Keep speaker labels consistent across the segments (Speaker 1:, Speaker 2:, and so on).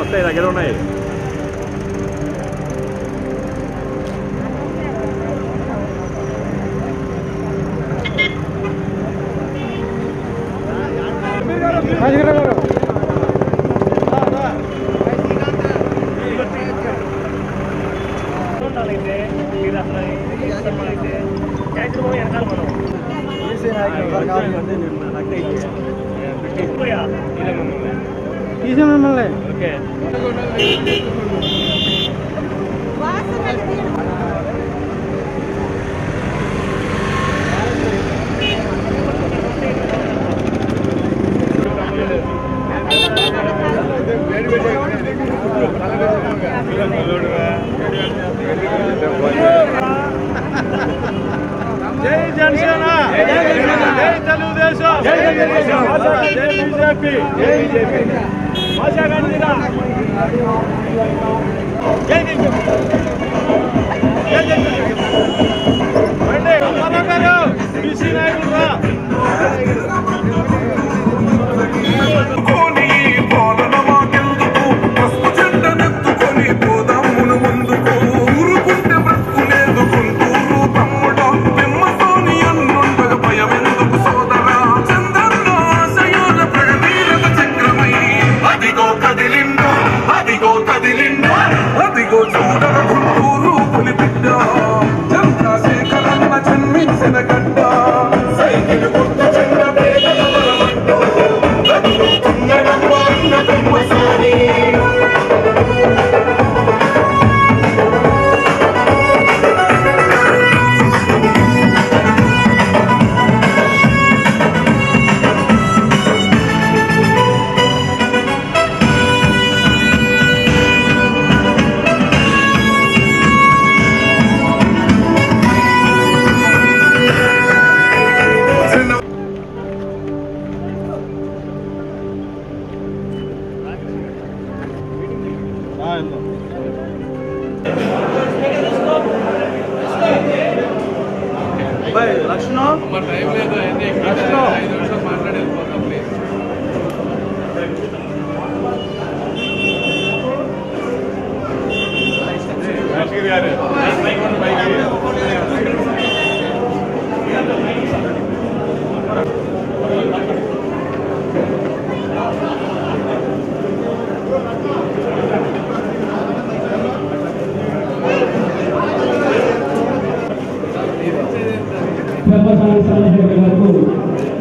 Speaker 1: వస్తాయి దగ్గర ఉన్నాయి. జై జనసేన, జై తెలుగుదేశం, జై బీజేపీ, జై బీజేపీ, ఆశా గాంధీ జై బీజేపీ, జై బీజేపీ. రండి రామా గారు, బీసీ నాయకులు రా.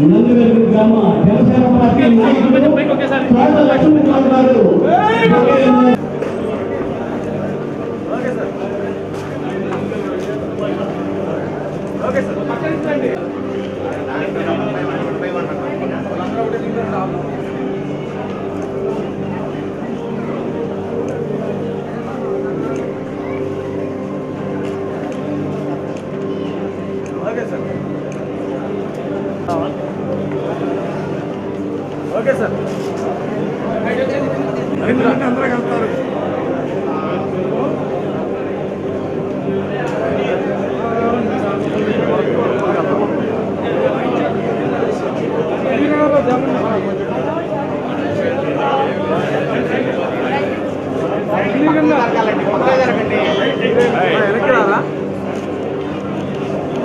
Speaker 2: నందివెలుగు గ్రామ జనసేన పార్టీ నాయకులు లక్ష్మీ గారు.
Speaker 1: ఓకే సార్, అందరూ వెళ్తారు.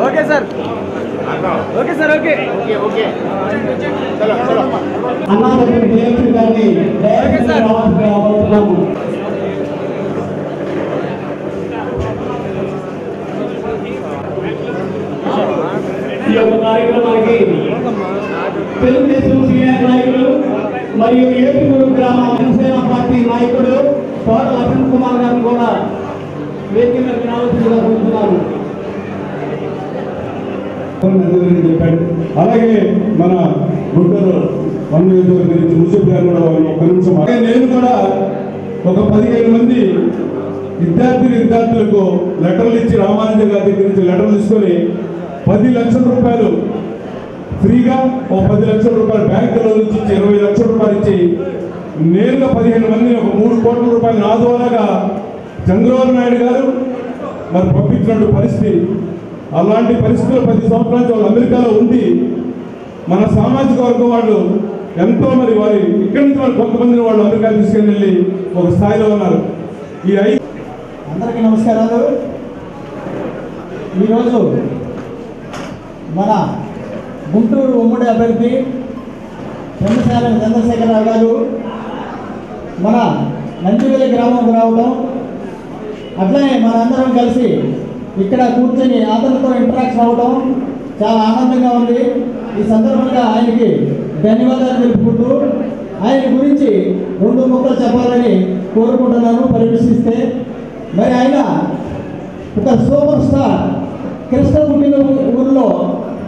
Speaker 1: Okay sir, okay sir, okay okay
Speaker 2: Annareddy Jayashree గారిని రావాల్సినాము. ఈ యొక్క కార్యక్రమానికి తెలుగుదేశం సీనియర్ నాయకులు మరియు ఏడుగురు గ్రామ జనసేన పార్టీ నాయకుడు తోట లక్ష్మణ్ కుమార్ గారిని కూడా వేదిక మీదకి రావాల్సిందిగా కోరుతున్నారు.
Speaker 3: చెప్పాడు. అలాగే మన గుంటూరు మున్సిపల్ గారు కూడా ఒక నిమిషం. నేను కూడా ఒక 15 మంది విద్యార్థులకు లెటర్లు ఇచ్చి రామానుజ గారి దగ్గర నుంచి లెటర్లు తీసుకొని 10 లక్షల రూపాయలు ఫ్రీగా, ఒక 10 లక్షల రూపాయలు బ్యాంకులో నుంచి 20 లక్షల రూపాయలు ఇచ్చి నేరుగా 15 మందిని ఒక 3 కోట్ల రూపాయలు నా ద్వారాగా చంద్రబాబు నాయుడు గారు మరి పంపించినట్టు పరిస్థితి. అలాంటి పరిస్థితులు 10 సంవత్సరాల నుంచి వాళ్ళు అమెరికాలో ఉండి మన సామాజిక వర్గం వాళ్ళు ఎంతో మరి వారి ఇక్కడి నుంచి వాళ్ళు కొంతమందిని వాళ్ళు అమెరికా తీసుకెళ్ళి ఒక స్థాయిలో ఉన్నారు. ఈ
Speaker 2: అందరికీ నమస్కారాలు. ఈరోజు మన గుంటూరు ఉమ్మడి అభ్యర్థి పెమ్మసాని చంద్రశేఖరరావు గారు మన నందివెల్లి గ్రామంకు రావడం, అట్లనే మనందరం కలిసి ఇక్కడ కూర్చొని అతనితో ఇంటరాక్షన్ అవ్వడం చాలా ఆనందంగా ఉంది. ఈ సందర్భంగా ఆయనకి ధన్యవాదాలు తెలుపుకుంటూ ఆయన గురించి 2 ముక్కలు చెప్పాలని కోరుకుంటున్నాను పరిశీలిస్తే. మరి ఆయన ఒక సూపర్ స్టార్, కృష్ణ పుట్టిన ఊరిలో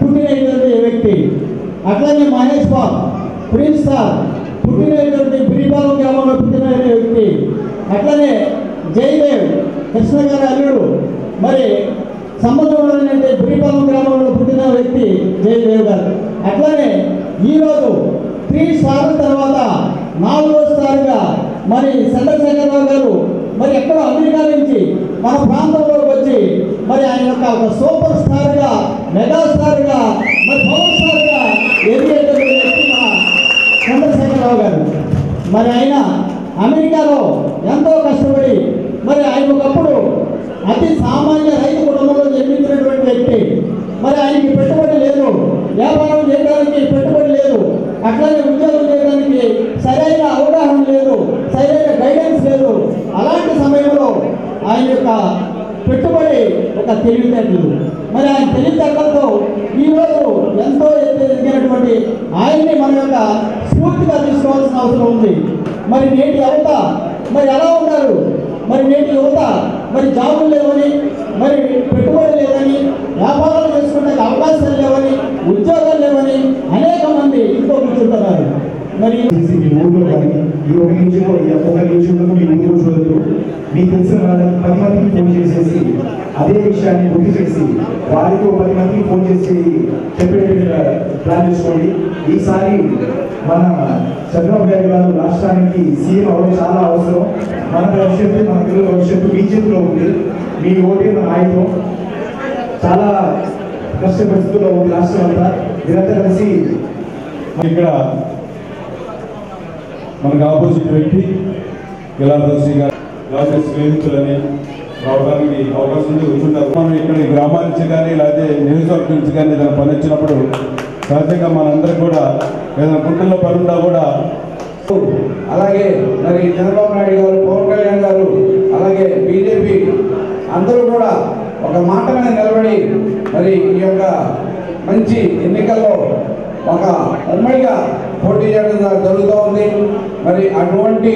Speaker 2: పుట్టినటువంటి వ్యక్తి. అట్లనే మహేష్ బాబు ప్రిన్స్ స్టార్ పుట్టినటువంటి బిరిపాలెం గ్రామంలో పుట్టిన వ్యక్తి. అట్లనే జయదేవ్ కృష్ణ గారి అల్లుడు, మరి సంబంధంలో బిరిపాలెం గ్రామంలో పుట్టిన వ్యక్తి జయదేవ్ గారు. అట్లనే ఈరోజు 3 స్టార్ల తర్వాత 4వ స్టార్గా మరి చంద్రశేఖరరావు గారు మరి ఎక్కడో అమెరికా నుంచి మన ప్రాంతంలోకి వచ్చి మరి ఆయన యొక్క ఒక సూపర్ స్టార్గా, మెగా స్టార్గా, మరి పవర్ స్టార్గా ఎదిగేటువంటి వ్యక్తి మన చంద్రశేఖరరావు గారు. మరి ఆయన అమెరికాలో ఎంతో కష్టపడి మరి ఆయన ఒకప్పుడు అతి సామాన్య రైతు కుటుంబంలో జన్మించినటువంటి వ్యక్తి. మరి ఆయనకి పెట్టుబడి లేదు, వ్యాపారం చేయడానికి పెట్టుబడి లేదు, అట్లనే ఉద్యోగం చేయడానికి సరైన అవగాహన లేదు, సరైన గైడెన్స్ లేదు. అలాంటి సమయంలో ఆయన యొక్క పెట్టుబడి ఒక తెలివితేటలు. మరి ఆయన తెలివితేటలతో ఈరోజు ఎంతో ఎదిగినటువంటి ఆయన్ని మన యొక్క స్ఫూర్తిగా తీసుకోవాల్సిన అవసరం ఉంది. మరి నేటి యువత మరి ఎలా ఉన్నారు? మరి నేటి యువత మరి జాబులు లేవని, మరి పెట్టుబడి లేదని, వ్యాపారాలు చేసుకునే అవకాశాలు లేవని, ఉద్యోగాలు లేవని అనేక మంది ఇంట్లో కూర్చుంటున్నారు. మరి
Speaker 4: ఊళ్ళో కానీ ఈ ఒక నిమిషంలో మీ ఊరు చూడదు, మీకు తెలిసిన వాళ్ళకి 10 మందికి ఫోన్ చేసేసి అదే విషయాన్ని గుర్తు చేసి వారికి 10 మందికి ఫోన్ చేసి చెప్పేట్టుగా ప్లాన్ చేసుకోండి. ఈసారి మన చంద్రబాబు నాయుడు గారు రాష్ట్రానికి సీఎం అవ్వడం చాలా అవసరం. మన భవిష్యత్తు, మన పిల్లల భవిష్యత్తు మీ చేతిలో ఉంది. మీ ఓటే మన ఆయుధం. చాలా కష్ట పరిస్థితుల్లో ఉంది రాష్ట్రం అంతా. మీరంతా కలిసి
Speaker 3: ఇక్కడ మనకు ఆపోజిట్ వ్యక్తి గిలాదర్శి గారు లేకపోతే స్నేహితులని రావడానికి అవకాశం ఉంది, కూర్చుంటారు. మనం ఇక్కడ ఈ గ్రామాల నుంచి కానీ లేకపోతే నియోజకవర్గం నుంచి కానీ ఏదైనా పని వచ్చినప్పుడు సహజంగా మనందరం కూడా ఏదైనా గుంటల్లో పని ఉన్నా కూడా,
Speaker 5: అలాగే మరి చంద్రబాబు నాయుడు గారు, పవన్ కళ్యాణ్ గారు, అలాగే బీజేపీ అందరూ కూడా ఒక మాట మీద నిలబడి మరి ఈ యొక్క మంచి ఎన్నికల్లో ఒక ఉమ్మడిగా పోటీ చేయడం జరుగుతూ ఉంది. మరి అటువంటి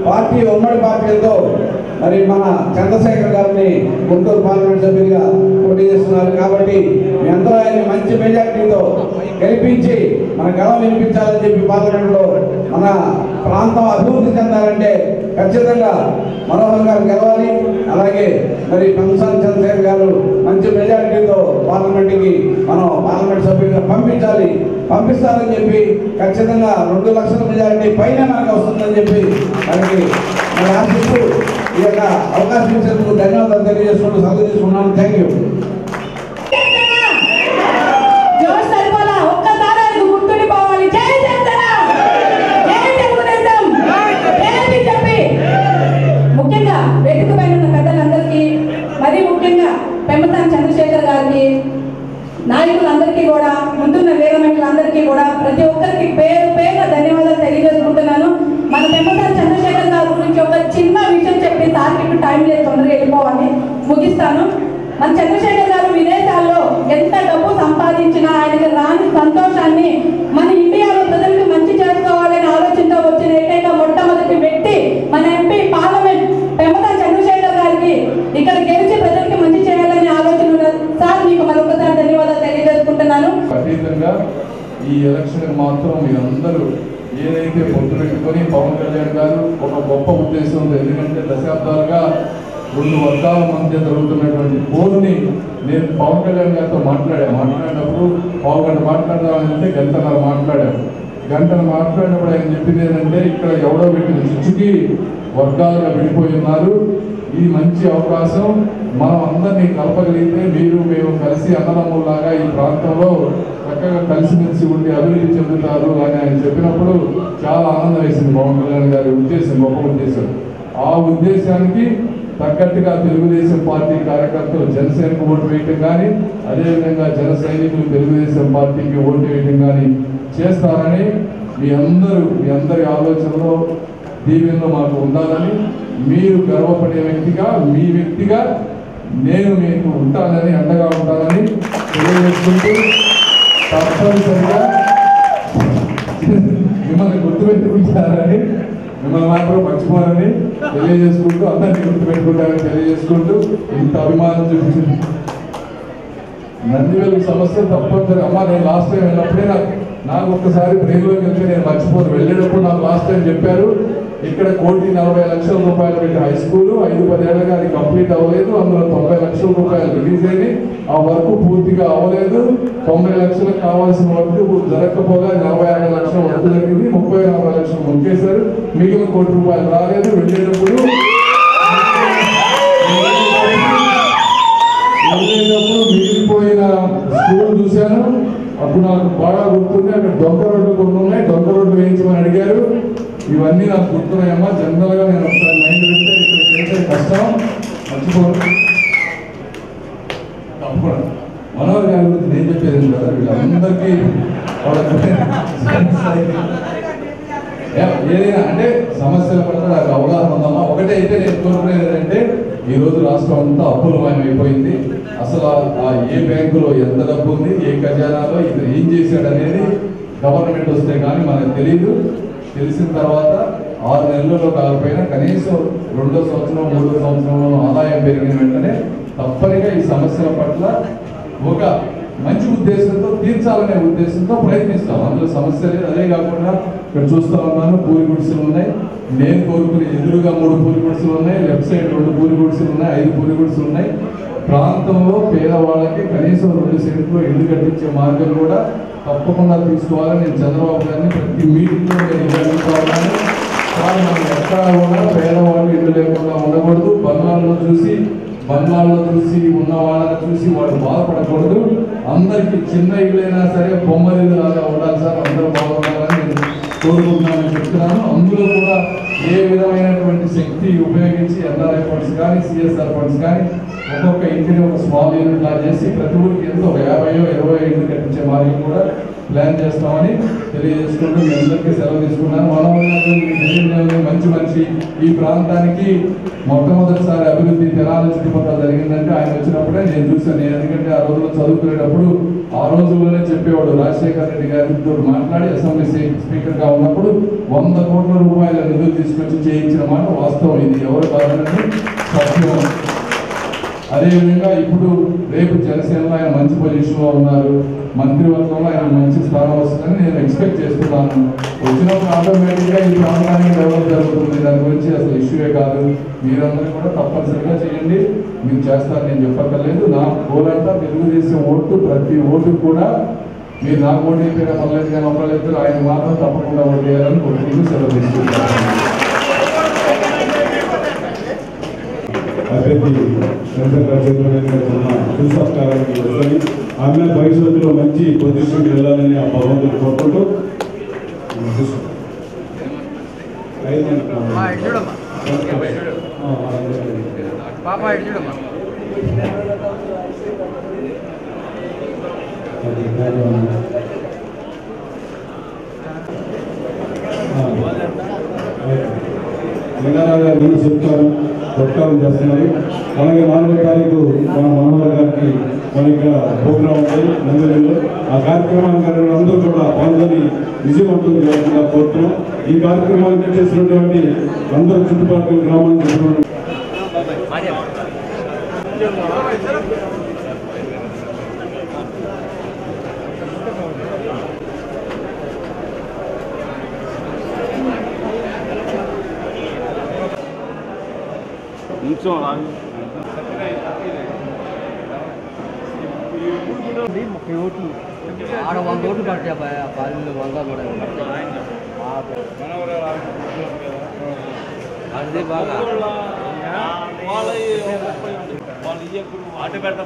Speaker 5: పార్టీ, ఉమ్మడి పార్టీలతో మరి మన చంద్రశేఖర్ గారిని గుంటూరు పార్లమెంట్ సభ్యులుగా పోటీ చేస్తున్నారు. కాబట్టి మీ అందరూ ఆయన్ని మంచి మెజార్టీతో గెలిపించి మన గళం వినిపించాలని చెప్పి పార్లమెంట్లో మన ప్రాంతం అభివృద్ధి చెందాలంటే ఖచ్చితంగా మనోహర్ గారు గెలవాలి. అలాగే మరి పెమ్మసాని చంద్రశేఖర్ గారు మంచి మెజారిటీతో పార్లమెంట్కి మనం పార్లమెంట్ సభ్యులుగా పంపిస్తారని చెప్పి ఖచ్చితంగా 2 లక్షల మెజారిటీ పైన మనకు వస్తుందని చెప్పి మనకి ఆశిస్తూ ఈ యొక్క అవకాశం ఇచ్చేందుకు ధన్యవాదాలు తెలియజేసుకుంటూ సెలవు తీసుకున్నాను. Thank you.
Speaker 6: పెమ్మసాని చంద్రశేఖర్ గారికి, నాయకులందరికీ కూడా, ముందున్న వీరమహిళలందరికీ కూడా ప్రతి ఒక్కరికి పేరుగా ధన్యవాదాలు తెలియజేసుకుంటున్నాను. మన పెమ్మసాని చంద్రశేఖర్ గారి గురించి ఒక చిన్న విషయం చెప్పి సార్కి ఇప్పుడు టైం లేదు, తొందరగా వెళ్ళిపోవాలి, ముగిస్తాను. మన చంద్రశేఖర్ గారు విదేశాల్లో ఎంత డబ్బు సంపాదించినా ఆయనకి రాని సంతోషాన్ని మన ఇండియాలో ప్రజలకు మంచి చేసుకోవాలనే ఆలోచనతో వచ్చిన ఏకైక మొట్టమొదటి వ్యక్తి మన ఎంపీ పార్లమెంట్ పెమ్మసాని చంద్రశేఖర్ గారికి ఇక్కడ గెలిచి ప్రజలకి మంచి చేయాలనే ఆలోచన ఉన్నది. సార్ మీకు మరొకసారి ధన్యవాదాలు తెలియజేసుకుంటున్నాను.
Speaker 7: అతీతంగా ఈ ఎలక్షన్ మాత్రం మీరందరూ ఏదైతే పొత్తు పెట్టుకొని పవన్ కళ్యాణ్ గారు ఒక గొప్ప ఉద్దేశం, ఎందుకంటే దశాబ్దాలుగా 2 వర్గాల మధ్య జరుగుతున్నటువంటి పోరుని నేను పవన్ కళ్యాణ్ గారితో మాట్లాడినప్పుడు 1 గంట మాట్లాడదామంటే గంటన్నర మాట్లాడినప్పుడు ఆయన చెప్పింది ఏంటంటే ఇక్కడ ఎవడో పెట్టిన చిచ్చుకి వర్గాలుగా విడిపోయి ఉన్నారు. ఇది మంచి అవకాశం, మనం అందరినీ కలపగలిగితే మీరు మేము కలిసి అన్నదమ్ముల్లాగా ఈ ప్రాంతంలో చక్కగా కలిసిమెలిసి ఉండి అభివృద్ధి చెందుతారు అని ఆయన చెప్పినప్పుడు చాలా ఆనందం వేసింది పవన్ కళ్యాణ్ గారి ఉద్దేశం, గొప్ప ఉద్దేశం. ఆ ఉద్దేశానికి తగ్గట్టుగా తెలుగుదేశం పార్టీ కార్యకర్తలు జనసేనకు ఓటు వేయటం కానీ, అదేవిధంగా జన సైనికులు తెలుగుదేశం పార్టీకి ఓటు వేయటం కానీ చేస్తారని మీ అందరి ఆలోచనలో దీవెనలో మాకు ఉండాలని, మీరు గర్వపడే వ్యక్తిగా మీ వ్యక్తిగా నేను మీకు ఉంటానని, అండగా ఉంటానని తెలియజేసుకుంటూ తప్పనిసరిగా మిమ్మల్ని గుర్తుపెట్టుకుంటారని, మిమ్మల్ని మాత్రం మర్చిపోరని తెలియజేసుకుంటూ, అందరినీ గుర్తుపెట్టుకుంటారని తెలియజేసుకుంటూ ఇంత అభిమానం చూపించింది. నందివేలు సమస్య తప్పనిసరి అమ్మా. నేను లాస్ట్ టైం వెళ్ళినప్పుడే నాకు ఒక్కసారి బ్రెయిన్లోకి వెళ్తే నేను మర్చిపోను. వెళ్ళేటప్పుడు నాకు లాస్ట్ టైం చెప్పారు, ఇక్కడ 1,40,00,000 రూపాయలు పెట్టి హై స్కూల్ 5-10 ఏళ్ళగా అది కంప్లీట్ అవ్వలేదు. అందులో 90 లక్షల రూపాయలు రిలీజ్ అయ్యి ఆ వర్క్ పూర్తిగా అవ్వలేదు. 90 లక్షలకు కావాల్సిన వర్క్ జరగకపోగా 40-50 లక్షల వర్క్ జరిగింది. 30-40 లక్షలు మొక్కేశారు. మిగిలిన ₹1 కోటి రాలేదు. వెళ్ళేటప్పుడు మిగిలిపోయిన స్కూల్ చూశాను. అప్పుడు నాకు బాగా గుర్తుంది, అక్కడ దొంగ రోడ్లు కొన్ని ఉన్నాయి, దొంగ రోడ్లు వేయించమని అడిగారు. ఇవన్నీ నాకు గుర్తున్నాయమ్మా. జనరల్ గా నేను ఒకసారి మైండ్ పెడితే ఇక్కడ చేసే కష్టం మర్చిపోను. తప్పకుండా మనోహర్ గారి గురించి నేను చెప్పేది కదా, వీళ్ళందరికీ ఏదైనా అంటే సమస్యల పట్ల నాకు అవగాహన ఉందమ్మా. ఒకటే అయితే నేను కోరుకునేది ఏంటంటే, ఈ రోజు రాష్ట్రం అంతా అప్పులమయమైపోయింది. అసలు ఏ బ్యాంకులో ఎంత డబ్బు ఉంది, ఏ ఖజానాలో ఇతను ఏం చేశాడు అనేది గవర్నమెంట్ వస్తే కానీ మనకు తెలియదు. తెలిసిన తర్వాత 6 నెలల్లో కాకపోయినా కనీసం 2వ సంవత్సరం 3వ సంవత్సరంలో ఆదాయం పెరిగిన వెంటనే తప్పనిగా ఈ సమస్యల పట్ల ఒక మంచి ఉద్దేశంతో తీర్చాలనే ఉద్దేశంతో ప్రయత్నిస్తాం. అందులో సమస్య లేదు. అదే కాకుండా ఇక్కడ చూస్తూ ఉన్నాను, పూరి గుడిసెలు ఉన్నాయి. నేను కోరుకునే ఎదురుగా 3 పూరి గుడిసెలు ఉన్నాయి, లెఫ్ట్ సైడ్ 2 పూరి గుడిసెలు ఉన్నాయి, 5 పూరి గుడిసెలు ఉన్నాయి. ప్రాంతంలో పేదవాళ్ళకి కనీసం 2 సెంట్లు ఇల్లు కట్టించే మార్గం కూడా తప్పకుండా తీసుకోవాలని నేను చంద్రబాబు గారిని ప్రతి మీటింగ్లో నేను అడుగుతాను. మనం ఎక్కడా కూడా పేదవాళ్ళు ఇల్లు లేకుండా ఉండకూడదు. బంగ్లాల్లో చూసి ఉన్న వాళ్ళని చూసి వాళ్ళు బాధపడకూడదు. అందరికీ చిన్న ఇళ్ళైనా సరే బొమ్మలు లాగా ఉండాలి సార్, అందరూ బాగుండాలని నేను కోరుకుంటున్నానని చెప్తున్నాను. అందులో కూడా ఏ విధమైనటువంటి శక్తి ఉపయోగించి ఎన్ఆర్ఐ ఫండ్స్ కానీ, సిఎస్ఆర్ ఫండ్స్ కానీ ఒక్కొక్క ఇంటిని ఒక స్మాల్ యూనిట్ లా చేసి ప్రతి ఊరికి ఎంతో 50-20 ఇళ్ళు కట్టించే మార్గం కూడా ప్లాన్ చేస్తామని తెలియజేసుకుంటూ మీ అందరికీ సెలవు తీసుకున్నాను. మంచి మనిషి. ఈ ప్రాంతానికి మొట్టమొదటిసారి అభివృద్ధి తెనాలి చుట్టుపక్కల జరిగిందంటే ఆయన వచ్చినప్పుడే నేను చూశాను. ఎందుకంటే ఆ రోజుల్లో చదువుకునేటప్పుడు ఆ రోజుల్లోనే చెప్పేవాడు. రాజశేఖర రెడ్డి గారితో మాట్లాడి అసెంబ్లీ స్పీకర్ గా ఉన్నప్పుడు 100 కోట్ల రూపాయల నిధులు తీసుకొచ్చి చేయించిన మాట వాస్తవం. ఇది ఎవరు కావాలని సత్యం. అదేవిధంగా ఇప్పుడు రేపు జనసేనలో ఆయన మంచి పొజిషన్లో ఉన్నారు. మంత్రివర్గంలో ఆయన మంచి స్థానం వస్తుందని నేను ఎక్స్పెక్ట్ చేస్తున్నాను. వచ్చినప్పుడు ఆటోమేటిక్గా ఈ ప్రాంతానికి డెవలప్ జరుగుతుంది. దాని గురించి అసలు ఇష్యూయే కాదు. మీరందరూ కూడా తప్పనిసరిగా చేయండి. మీరు చేస్తారని నేను చెప్పక్కర్లేదు. నా గోల్ అంతా తెలుగుదేశం ఓటు, ప్రతి ఓటు కూడా మీరు నాకు ఓటు అయిపోయినా పర్లేదు కానీ ఒకళ్ళు ఆయన మాత్రం తప్పకుండా ఓటు వేయాలని కోరుకుంటూ సెలవు తీసుకుంటాను.
Speaker 3: అభ్యర్థి శంకర్ గారి చేతుల మీద పురస్కారానికి వస్తుంది. ఆమె భవిష్యత్తులో మంచి పొజిషన్కి వెళ్ళాలని ఆ భగవంతుడు కోరుకుంటూ లింగారావు గారు నేను చెప్తారు సత్కారం చేస్తున్నారు. అలాగే 4వ తారీఖు మన మనోహర్ గారికి మన ఇక్కడ ప్రోగ్రాం ఉంటుంది నందివేలులో. ఆ కార్యక్రమానికి అందరూ కూడా పాల్గొని విజయవంతం చేయాలని కోరుతున్నాం. ఈ కార్యక్రమానికి చేసినటువంటి అందరూ చుట్టుపక్కల గ్రామానికి
Speaker 1: ఆడ 100 ఓట్లు పడతాయి. పాలు 100 కూడా అదే బాగా వాళ్ళు అటు పెడతా